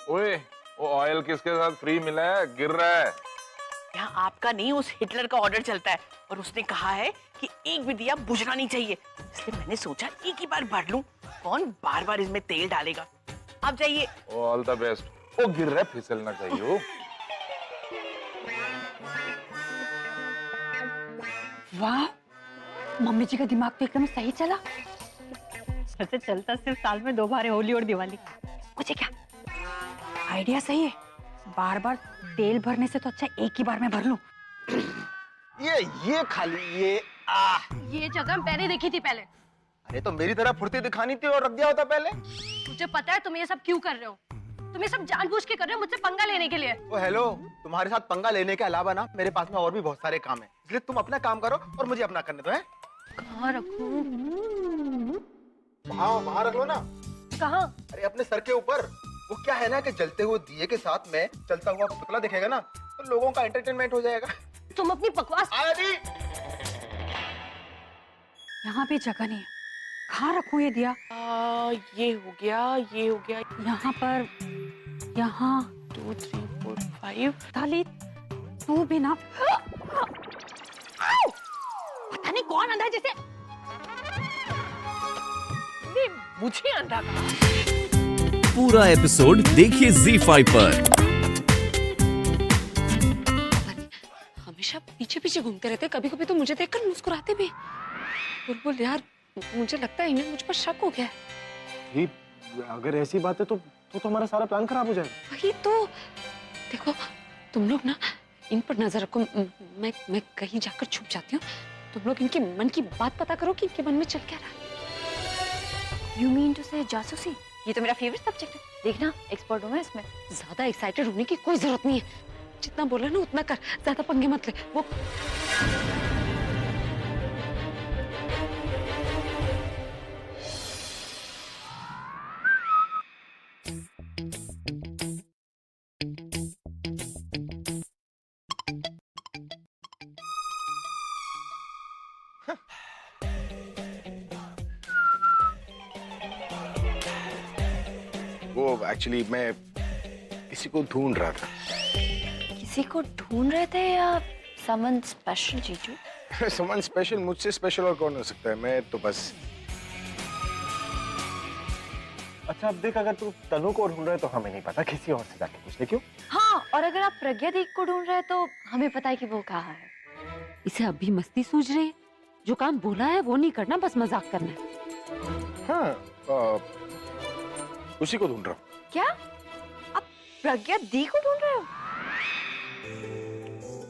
ओए, वो ऑयल किसके साथ फ्री मिला है, गिर रहा है। यहाँ आपका नहीं, उस हिटलर का ऑर्डर चलता है और उसने कहा है कि एक भी दिया बुझना नहीं चाहिए, इसलिए मैंने सोचा एक ही बार भर लूं। कौन बार बार इसमें तेल डालेगा। आप जाइए। All the best. वो गिर रहा है, फिसलना चाहिए वो। वाह, मम्मी जी का दिमाग तो एकदम सही चला। वैसे चलता सिर्फ साल में 2 बार है, होली और दिवाली। मुझे क्या आइडिया सही है, बार बार तेल भरने से तो अच्छा एक ही बार में भर लूं। ये खाली ये जगह मैंने देखी थी पहले। अरे तो मेरी तरह फुर्ती दिखानी थी और रख दिया होता पहले। मुझे पता है तुम ये सब क्यों कर रहे हो। तुम ये सब जानबूझ के कर रहे हो मुझसे पंगा लेने के लिए। ओ हेलो, तुम्हारे साथ पंगा लेने के अलावा ना मेरे पास में और भी बहुत सारे काम है, इसलिए तुम अपना काम करो और मुझे अपना करने दो। है कहाँ रखूं? वहाँ रख लो ना। कहाँ? अरे अपने सर के ऊपर। वो क्या है ना कि जलते हुए दिए के साथ में चलता हुआ पुतला दिखेगा ना, तो लोगों का एंटरटेनमेंट हो जाएगा। तुम अपनी बकवास। यहाँ पे जगह नहीं है, कहाँ रखूं ये दिया? ये हो गया, ये हो गया। यहाँ पर, यहाँ 2 3 4 5। ताली तू भी ना, पता नहीं कौन अंधा जैसे मुझे अंधा कहा। पूरा एपिसोड देखिए ZEE5 पर। हमेशा पीछे पीछे घूमते रहते, कभी कभी तो मुझे देखकर मुस्कुराते भी। बुलबुल यार, मुझे लगता है इन्हें मुझ पर शक हो गया है। अगर ऐसी बात है तो हमारा सारा प्लान खराब हो जाएगा। वही तो। देखो तुम लोग ना इन पर नजर रखो, मैं कहीं जाकर छुप जाती हूँ। तुम लोग इनके मन की बात पता करो कि इनके मन में चल क्या रहा है। You mean to say जासूसी? ये तो मेरा फेवरेट सब्जेक्ट है। देखना एक्सपर्ट हूँ मैं इसमें। ज्यादा एक्साइटेड होने की कोई जरूरत नहीं है, जितना बोला ना उतना कर, ज्यादा पंगे मत ले। वो वो एक्चुअली मैं किसी को ढूंढ रहा था। किसी को ढूंढ रहे थे या समन स्पेशल जीजू? समन स्पेशल? मुझसे स्पेशल और कौन हो सकता है? मैं तो बस। अच्छा अब देख, अगर तू तनु को ढूंढ रहा है तो हमें नहीं पता, किसी और से जाके पूछ ले। क्यों? हाँ, और अगर आप प्रज्ञा दी को ढूंढ रहे हैं तो हमें पता है कि वो कहाँ है। इसे अभी मस्ती सूझ रही है, जो काम बोला है वो नहीं करना, बस मजाक करना है। हाँ, उसी को ढूंढ रहा हूँ। क्या आप प्रज्ञा दी को ढूंढ रहे हो?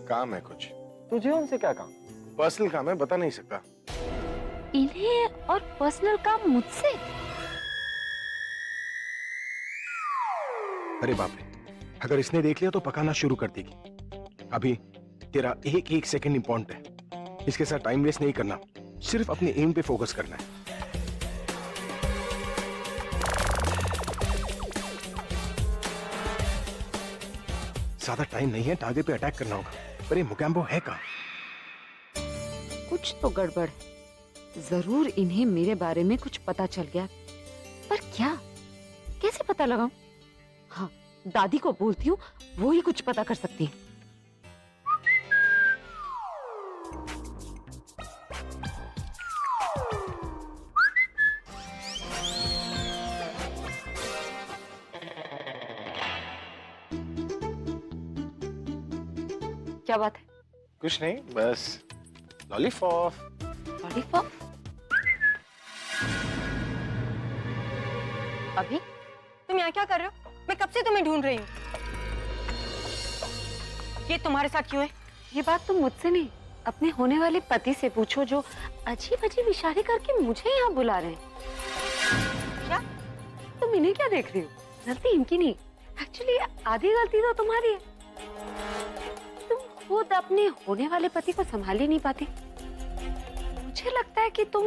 काम है कुछ। तुझे उनसे क्या काम? पर्सनल काम है, बता नहीं सकता। इन्हें और पर्सनल काम मुझसे? अरे बाप रे, अगर इसने देख लिया तो पकाना शुरू कर देगी। अभी तेरा एक एक सेकंड इंपॉर्टेंट है, इसके साथ टाइम वेस्ट नहीं करना, सिर्फ अपने एम पे फोकस करना है। ज्यादा टाइम नहीं है, टारगेट पे अटैक करना होगा। पर ये मुगैम्बो है कहाँ? कुछ तो गड़बड़ है, जरूर इन्हें मेरे बारे में कुछ पता चल गया, पर क्या, कैसे पता लगाऊं? हाँ, दादी को बोलती हूँ, वो ही कुछ पता कर सकती है। क्या बात है? कुछ नहीं, बस लॉलीपॉप। लॉलीपॉप? अभी तुम यहाँ क्या कर रहे हो? मैं कब से तुम्हें ढूंढ रही हूँ। ये तुम्हारे साथ क्यों है? ये बात तुम मुझसे नहीं, अपने होने वाले पति से पूछो, जो अजीब अजीब इशारे करके मुझे यहाँ बुला रहे हैं। क्या तुम इन्हें क्या देख रही हो? गलती इनकी नहीं, एक्चुअली आधी गलती तो तुम्हारी है। तुम खुद अपने होने वाले पति को संभाल ही नहीं पाती। मुझे लगता है कि तुम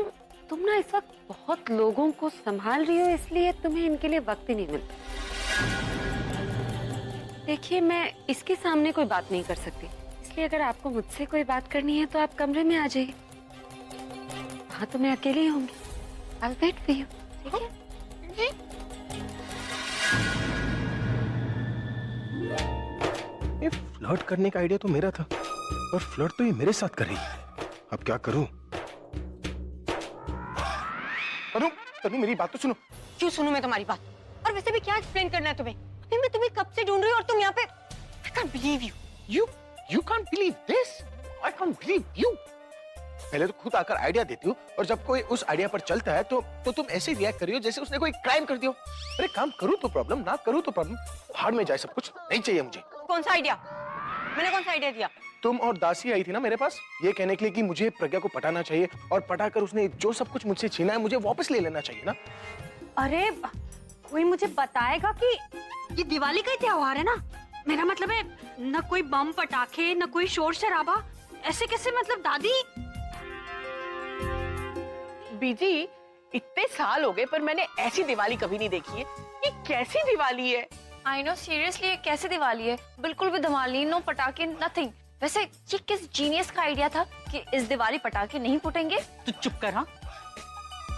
ना इस वक्त बहुत लोगों को संभाल रही हो, इसलिए तुम्हें इनके लिए वक्त ही नहीं मिलता। देखिए, मैं इसके सामने कोई बात नहीं कर सकती, इसलिए अगर आपको मुझसे कोई बात करनी है तो आप कमरे में आ जाइए। हाँ, तो मैं अकेले ही होंगी। I'll wait for you, ठीक है? फ्लर्ट करने का आइडिया तो मेरा था, और फ्लर्ट तो ये मेरे साथ कर रही है। अब क्या करूं? तनु, तनु मेरी बात तो सुनो। क्यों सुनूं मैं तुम्हारी बात? और वैसे भी क्या एक्सप्लेन करना है तुम्हें? मैं तुम्हें कब से ढूंढ रही हूँ और तुम यहाँ पे। I can't believe you. You can't believe this? I can't believe you. पहले तो खुद आकर आइडिया देती हो, और जब कोई उस आइडिया पर चलता है तो तुम ऐसे रिएक्ट कर रही हो जैसे उसने कोई क्राइम कर दिया हो। अरे काम करूं तो प्रॉब्लम, ना करूं तो प्रॉब्लम। भाड़ में जाए सब कुछ, नहीं चाहिए मुझे। कौन सा आइडिया? मैंने कौन सा आइडिया दिया? तुम और दासी आई थी ना मेरे पास, ये कहने के लिए कि मुझे प्रज्ञा को पटाना चाहिए, और पटाकर उसने जो सब कुछ मुझसे छीना है मुझे वापस ले लेना चाहिए ना। अरे कोई मुझे बताएगा कि ये दिवाली का ही त्योहार है ना? मेरा मतलब है न कोई बम पटाखे, न कोई शोर शराबा, ऐसे कैसे? मतलब दादी। बीजी, इतने साल हो गए पर मैंने ऐसी दिवाली कभी नहीं देखी है। ये कैसी दिवाली है? आई नो, सीरियसली ये कैसे दिवाली है? बिल्कुल भी धमाल नहीं, नो पटाखे, नथिंग। वैसे ये किस जीनियस का आइडिया था कि इस दिवाली पटाखे नहीं फूटेंगे? तू चुप कर। हाँ,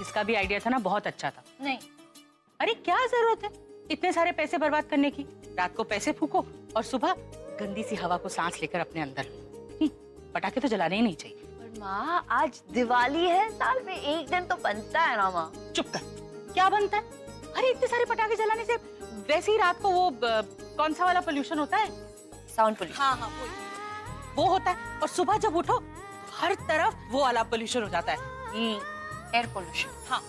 इसका भी आइडिया था ना, बहुत अच्छा था। नहीं। अरे क्या जरूरत है इतने सारे पैसे बर्बाद करने की? रात को पैसे फूको और सुबह गंदी सी हवा को सांस लेकर अपने अंदर लो। पटाखे तो जलाने ही नहीं चाहिए। पर माँ, आज दिवाली है, साल में एक दिन तो बनता है ना माँ। चुप कर। क्या बनता है? अरे इतने सारे पटाखे जलाने से वैसे ही रात को वो कौन सा वाला पोल्यूशन होता है? Sound pollution. हाँ, वो होता है, और सुबह जब उठो हर तरफ वो वाला पोल्यूशन हो जाता है। Air pollution. हाँ,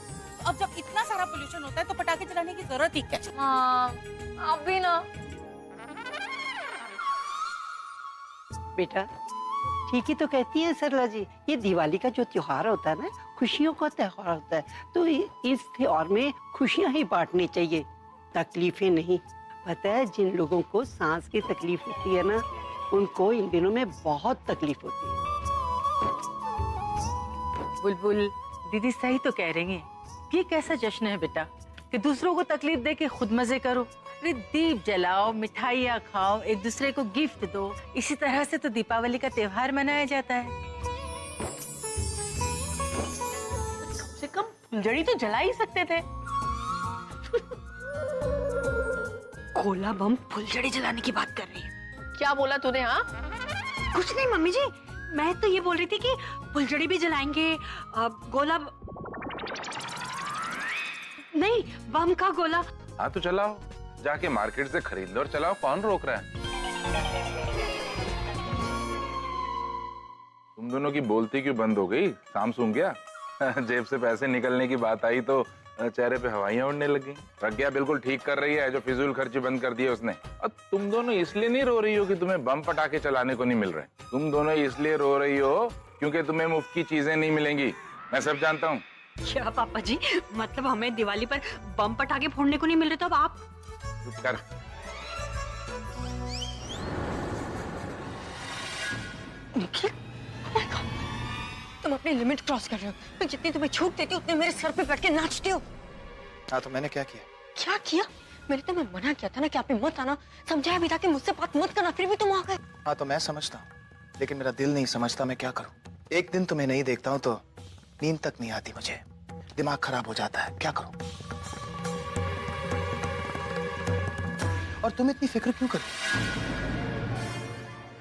अब जब इतना सारा पोल्यूशन होता है तो पटाखे जलाने की जरूरत ही क्या? हाँ, अभी ना। बेटा ठीक ही तो कहती है सरला जी, ये दिवाली का जो त्योहार होता है ना, खुशियों का त्योहार होता है, तो इस त्योहार में खुशियां ही बांटनी चाहिए, तकलीफें नहीं। पता है जिन लोगों को सांस की तकलीफ होती है ना, उनको इन दिनों में बहुत तकलीफ होती है। बुलबुल दीदी सही तो कह रही हैं। ये कैसा जश्न है बेटा कि दूसरों को तकलीफ दे के खुद मजे करो। अरे दीप जलाओ, मिठाइयाँ खाओ, एक दूसरे को गिफ्ट दो। इसी तरह से तो दीपावली का त्योहार मनाया जाता है। कम से कम फुलझड़ी तो जला ही सकते थे। गोला बम फुलझड़ी जलाने की बात कर रही है। क्या बोला तूने? हाँ, कुछ नहीं मम्मी जी, मैं तो ये बोल रही थी कि फुलझड़ी भी जलाएंगे, गोला नहीं, बम का गोला। हाँ तो चलाओ, जाके मार्केट से खरीद लो और चलाओ, कौन रोक रहा है? तुम दोनों की बोलती क्यों बंद हो गई? शाम सूंघ गया? जेब से पैसे निकलने की बात आई तो चेहरे पे हवाइयां उड़ने लगी। प्रज्ञा बिल्कुल ठीक कर रही है, जो फिजूल खर्ची बंद कर दिए उसने। और तुम दोनों इसलिए नहीं रो रही हो कि तुम्हें बम पटाखे चलाने को नहीं मिल रहे, तुम दोनों इसलिए रो रही हो क्योंकि तुम्हें मुफ्त की चीजें नहीं मिलेंगी। मैं सब जानता हूँ। क्या पापा जी, मतलब हमें दिवाली पर बम पटाखे फोड़ने को नहीं मिल रहे, तो अब आप? चुप कर। तुम अपनी लिमिट क्रॉस कर रहे हो। मैं जितनी तुम्हें छूट देती हूँ उतने मेरे सर पे बैठ के नाचते हो। हाँ तो मैंने क्या किया? क्या किया? मैंने तुम्हें मना किया था ना कि आप भी मत आना, समझाया भी था कि मुझसे बात मत करना, फिर भी तुम आ गए। हाँ तो मैं समझता हूँ, लेकिन मेरा दिल नहीं समझता। मैं क्या करूँ? एक दिन तुम्हें नहीं देखता हूँ तो नींद तक नहीं आती मुझे, दिमाग खराब हो जाता है। क्या करूँ? और तुम इतनी फिक्र क्यों कर?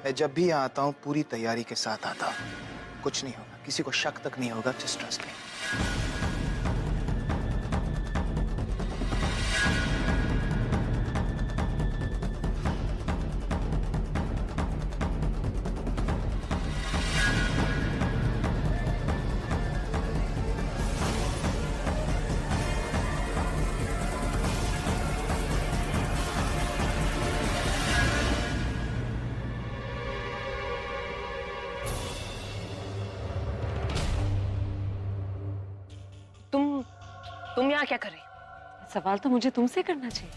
मैं जब भी यहाँ आता हूँ पूरी तैयारी के साथ आता हूँ। कुछ नहीं होगा, किसी को शक तक नहीं होगा। Just trust me. तुम यहाँ क्या कर रही? सवाल तो मुझे तुमसे करना चाहिए।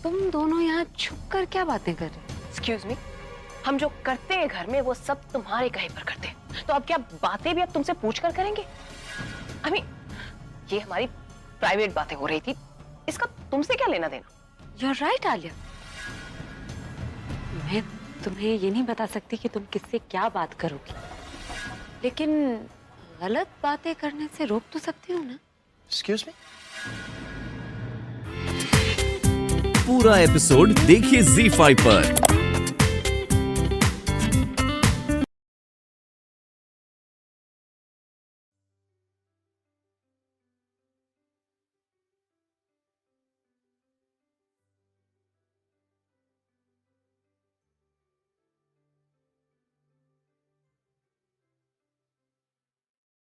तुम दोनों यहाँ छुप कर क्या बातें कर रहे हो? एक्सक्यूज मी, हम जो करते हैं घर में वो सब तुम्हारे कहे पर करते हैं, तो अब क्या बातें भी अब तुमसे पूछ कर करेंगे? I mean, ये हमारी प्राइवेट बातें हो रही थी, इसका तुमसे क्या लेना देना? You're right, Alia. मैं तुम्हें ये नहीं बता सकती कि तुम किससे क्या बात करोगी, लेकिन गलत बातें करने से रोक तो सकती हूँ ना। Excuse me? पूरा एपिसोड देखिए ZEE5 पर।